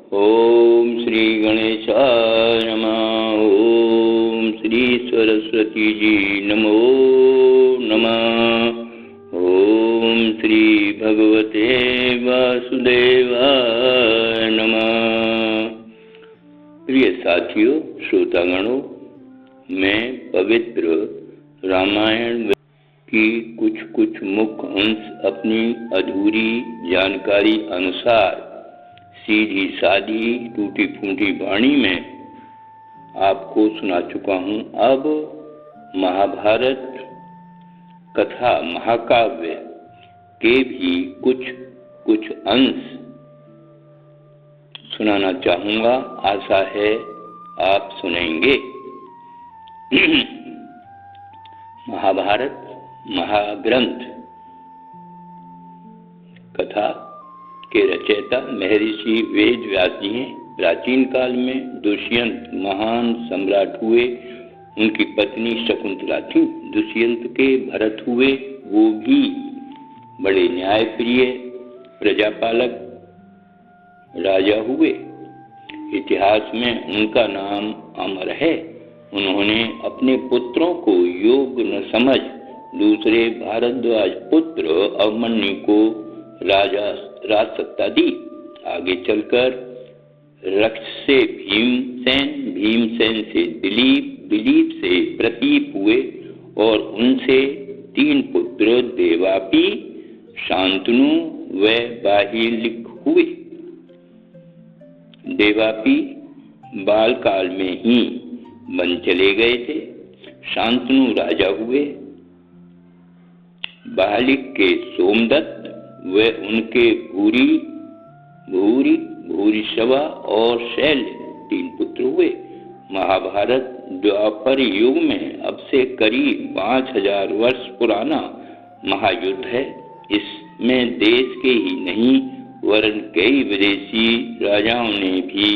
ओम श्री गणेशाय नमः। ओम श्री सरस्वती जी नमो नमः। ओम श्री भगवते वासुदेवाय नमः। प्रिय साथियों, श्रोतागणों, मैं पवित्र रामायण की कुछ मुख्य अंश अपनी अधूरी जानकारी अनुसार सीधी सादी टूटी फूटी वाणी में आपको सुना चुका हूँ। अब महाभारत कथा महाकाव्य के भी कुछ अंश सुनाना चाहूँगा। आशा है आप सुनेंगे। महाभारत महाग्रंथ कथा के रचयिता महर्षि वेद व्यास जी हैं। प्राचीन काल में दुष्यंत महान सम्राट हुए। उनकी पत्नी शकुंतला थी। दुष्यंत के भरत हुए, वो भी बड़े न्यायप्रिय प्रजापालक राजा हुए। इतिहास में उनका नाम अमर है। उन्होंने अपने पुत्रों को योग्य न समझ दूसरे भारद्वाज पुत्र अभिमन्यु को राज सत्ता दी। आगे चलकर रक्ष से भीमसेन, भीमसेन से दिलीप, दिलीप से प्रतीप हुए और उनसे 3 पुत्र देवापी, शांतनु व बाहिलिक हुए। देवापी बाल काल में ही बन चले गए थे। शांतनु राजा हुए। बालिक के सोमदत्त व उनके भूरिश्रवा और शैल्य 3 पुत्र हुए। महाभारत द्वापर युग में अब से करीब 5000 वर्ष पुराना महायुद्ध है। इसमें देश के ही नहीं वरन कई विदेशी राजाओं ने भी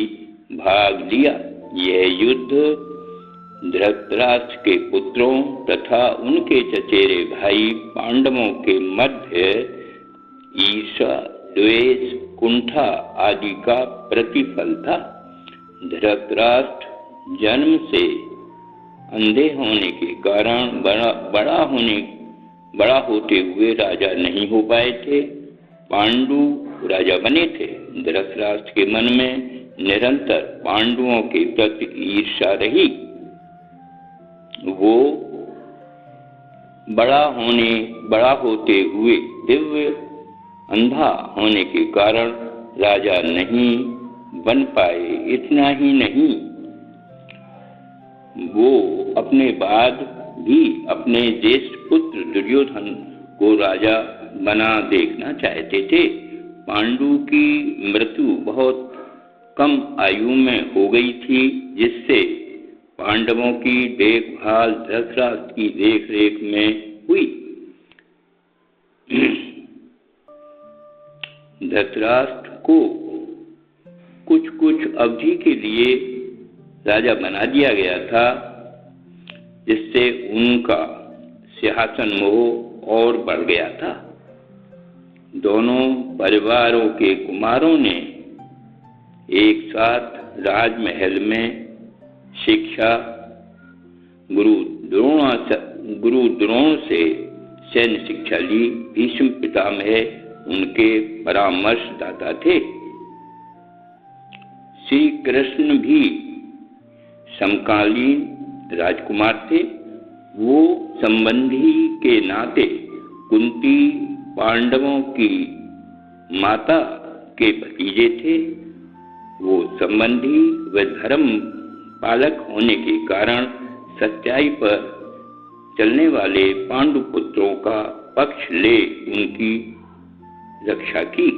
भाग लिया। यह युद्ध धृतराष्ट्र के पुत्रों तथा उनके चचेरे भाई पांडवों के मध्य ईर्ष्या, द्वेष, कुंठा आदि का प्रतिफल था। धृतराष्ट्र जन्म से अंधे होने के कारण बड़ा होते हुए राजा नहीं हो पाए थे। पांडु राजा बने थे। धृतराष्ट्र के मन में निरंतर पांडवों के प्रति ईर्ष्या रही। वो बड़ा होते हुए दिव्य अंधा होने के कारण राजा नहीं बन पाए। इतना ही नहीं, वो अपने बाद भी अपने ज्येष्ठ पुत्र दुर्योधन को राजा बना देखना चाहते थे। पांडु की मृत्यु बहुत कम आयु में हो गई थी, जिससे पांडवों की देखभाल धृतराष्ट्र की देखरेख में हुई। धृतराष्ट्र को कुछ अवधि के लिए राजा बना दिया गया था, जिससे उनका सिंहासन मोह और बढ़ गया था। दोनों परिवारों के कुमारों ने एक साथ राजमहल में शिक्षा गुरु द्रोण से सैन्य शिक्षा ली। भीष्म पितामह उनके परामर्शदाता थे। श्री कृष्ण भी समकालीन राजकुमार थे। वो संबंधी के नाते कुंती पांडवों की माता के भतीजे थे। वो संबंधी व धर्म पालक होने के कारण सच्चाई पर चलने वाले पांडु पुत्रों का पक्ष ले उनकी रक्षा की।